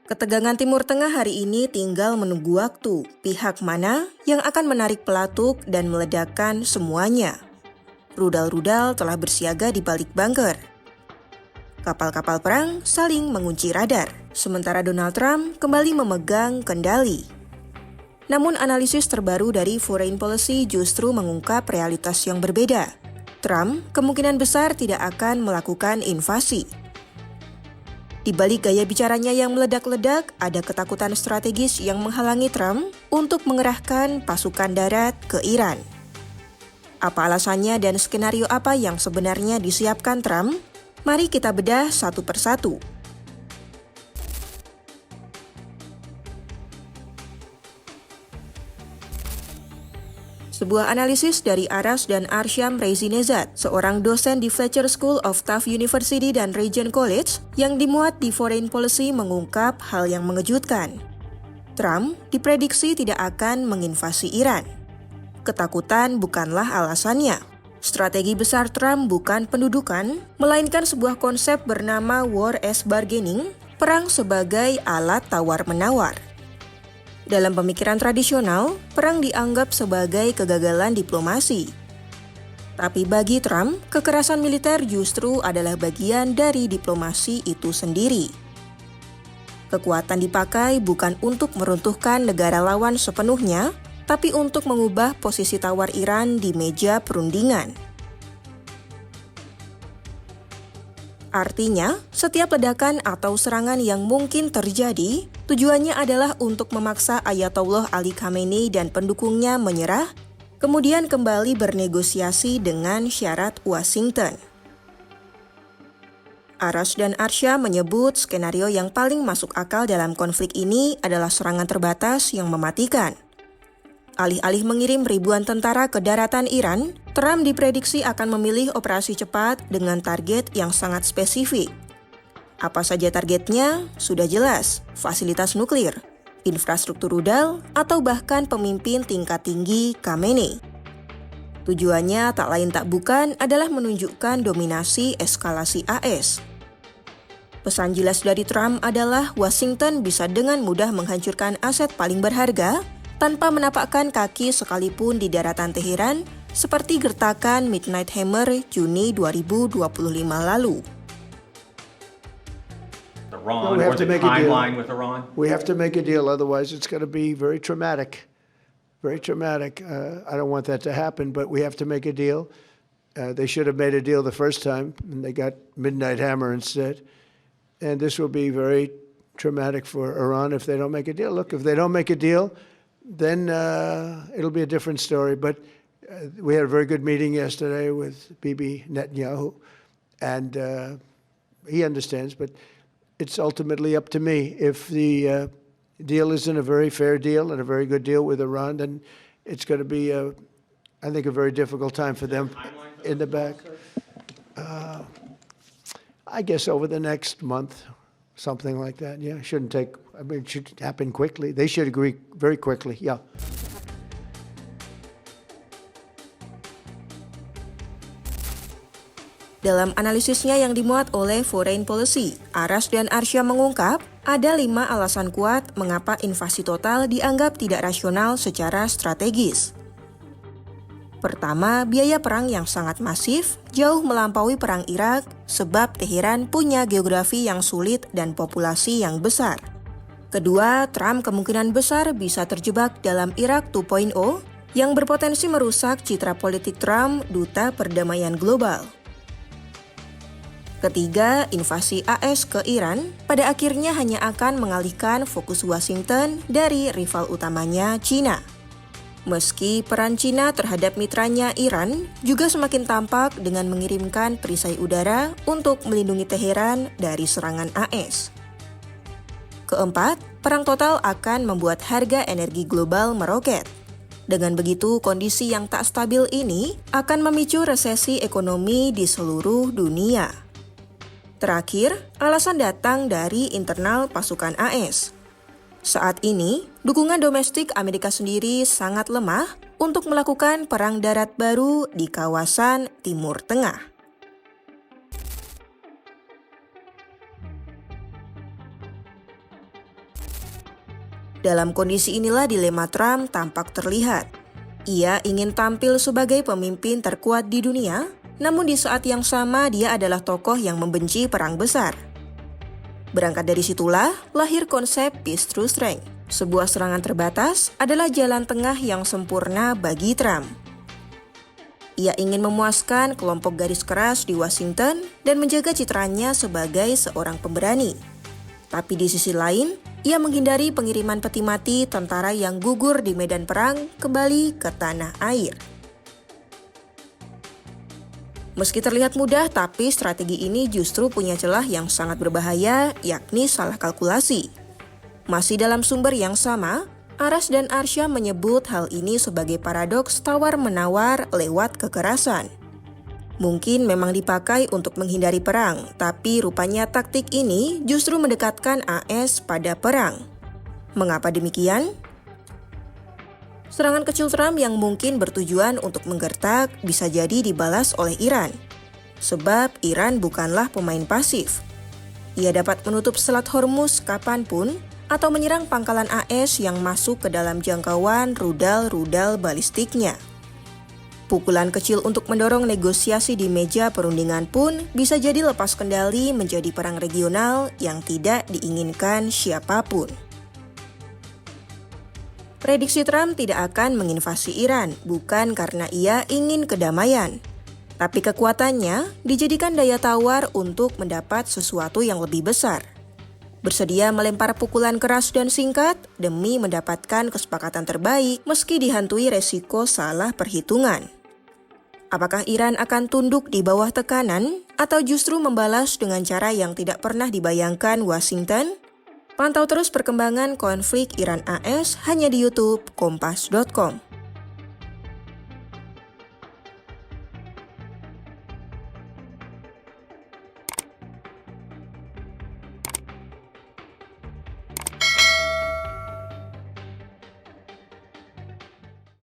Ketegangan Timur Tengah hari ini tinggal menunggu waktu pihak mana yang akan menarik pelatuk dan meledakkan semuanya. Rudal-rudal telah bersiaga di balik bunker. Kapal-kapal perang saling mengunci radar, sementara Donald Trump kembali memegang kendali. Namun analisis terbaru dari Foreign Policy justru mengungkap realitas yang berbeda. Trump kemungkinan besar tidak akan melakukan invasi. Di balik gaya bicaranya yang meledak-ledak, ada ketakutan strategis yang menghalangi Trump untuk mengerahkan pasukan darat ke Iran. Apa alasannya dan skenario apa yang sebenarnya disiapkan Trump? Mari kita bedah satu persatu. Sebuah analisis dari Arash dan Arsham Reizinezad, seorang dosen di Fletcher School of Tufts University dan Regent College, yang dimuat di Foreign Policy mengungkap hal yang mengejutkan. Trump diprediksi tidak akan menginvasi Iran. Ketakutan bukanlah alasannya. Strategi besar Trump bukan pendudukan, melainkan sebuah konsep bernama war as bargaining, perang sebagai alat tawar-menawar. Dalam pemikiran tradisional, perang dianggap sebagai kegagalan diplomasi. Tapi bagi Trump, kekerasan militer justru adalah bagian dari diplomasi itu sendiri. Kekuatan dipakai bukan untuk meruntuhkan negara lawan sepenuhnya, tapi untuk mengubah posisi tawar Iran di meja perundingan. Artinya, setiap ledakan atau serangan yang mungkin terjadi, tujuannya adalah untuk memaksa Ayatollah Ali Khamenei dan pendukungnya menyerah, kemudian kembali bernegosiasi dengan syarat Washington. Arash dan Arsham menyebut skenario yang paling masuk akal dalam konflik ini adalah serangan terbatas yang mematikan. Alih-alih mengirim ribuan tentara ke daratan Iran, Trump diprediksi akan memilih operasi cepat dengan target yang sangat spesifik. Apa saja targetnya? Sudah jelas, fasilitas nuklir, infrastruktur rudal, atau bahkan pemimpin tingkat tinggi Khamenei. Tujuannya tak lain tak bukan adalah menunjukkan dominasi eskalasi AS. Pesan jelas dari Trump adalah Washington bisa dengan mudah menghancurkan aset paling berharga tanpa menapakkan kaki sekalipun di daratan Teheran seperti gertakan Midnight Hammer Juni 2025 lalu. Iran, or the timeline with Iran? We have to make a deal, otherwise it's going to be very traumatic. Very traumatic. I don't want that to happen, but we have to make a deal. They should have made a deal the first time, and they got Midnight Hammer instead. And this will be very traumatic for Iran if they don't make a deal. Look, if they don't make a deal, then it'll be a different story. But we had a very good meeting yesterday with Bibi Netanyahu, and he understands, but it's ultimately up to me. If the deal isn't a very fair deal and a very good deal with Iran, then it's going to be, I think, a very difficult time for them in the back. I guess over the next month, something like that. Yeah, it should happen quickly. They should agree very quickly, yeah. Dalam analisisnya yang dimuat oleh Foreign Policy, Arash dan Arsham mengungkap ada 5 alasan kuat mengapa invasi total dianggap tidak rasional secara strategis. Pertama, biaya perang yang sangat masif, jauh melampaui perang Irak, sebab Teheran punya geografi yang sulit dan populasi yang besar. Kedua, Trump kemungkinan besar bisa terjebak dalam Irak 2.0 yang berpotensi merusak citra politik Trump, duta perdamaian global. Ketiga, invasi AS ke Iran pada akhirnya hanya akan mengalihkan fokus Washington dari rival utamanya China. Meski peran China terhadap mitranya Iran juga semakin tampak dengan mengirimkan perisai udara untuk melindungi Teheran dari serangan AS. Keempat, perang total akan membuat harga energi global meroket. Dengan begitu, kondisi yang tak stabil ini akan memicu resesi ekonomi di seluruh dunia. Terakhir, alasan datang dari internal pasukan AS. Saat ini, dukungan domestik Amerika sendiri sangat lemah untuk melakukan perang darat baru di kawasan Timur Tengah. Dalam kondisi inilah dilema Trump tampak terlihat. Ia ingin tampil sebagai pemimpin terkuat di dunia, namun di saat yang sama dia adalah tokoh yang membenci perang besar. Berangkat dari situlah lahir konsep peace through strength. Sebuah serangan terbatas adalah jalan tengah yang sempurna bagi Trump. Ia ingin memuaskan kelompok garis keras di Washington dan menjaga citranya sebagai seorang pemberani. Tapi di sisi lain, ia menghindari pengiriman peti mati tentara yang gugur di medan perang kembali ke tanah air. Meski terlihat mudah, tapi strategi ini justru punya celah yang sangat berbahaya, yakni salah kalkulasi. Masih dalam sumber yang sama, Arash dan Arsyam menyebut hal ini sebagai paradoks tawar-menawar lewat kekerasan. Mungkin memang dipakai untuk menghindari perang, tapi rupanya taktik ini justru mendekatkan AS pada perang. Mengapa demikian? Serangan kecil Trump yang mungkin bertujuan untuk menggertak bisa jadi dibalas oleh Iran. Sebab Iran bukanlah pemain pasif. Ia dapat menutup Selat Hormuz kapanpun atau menyerang pangkalan AS yang masuk ke dalam jangkauan rudal-rudal balistiknya. Pukulan kecil untuk mendorong negosiasi di meja perundingan pun bisa jadi lepas kendali menjadi perang regional yang tidak diinginkan siapapun. Prediksi Trump tidak akan menginvasi Iran, bukan karena ia ingin kedamaian. Tapi kekuatannya dijadikan daya tawar untuk mendapat sesuatu yang lebih besar. Bersedia melempar pukulan keras dan singkat demi mendapatkan kesepakatan terbaik meski dihantui resiko salah perhitungan. Apakah Iran akan tunduk di bawah tekanan atau justru membalas dengan cara yang tidak pernah dibayangkan Washington? Pantau terus perkembangan konflik Iran-AS hanya di YouTube Kompas.com.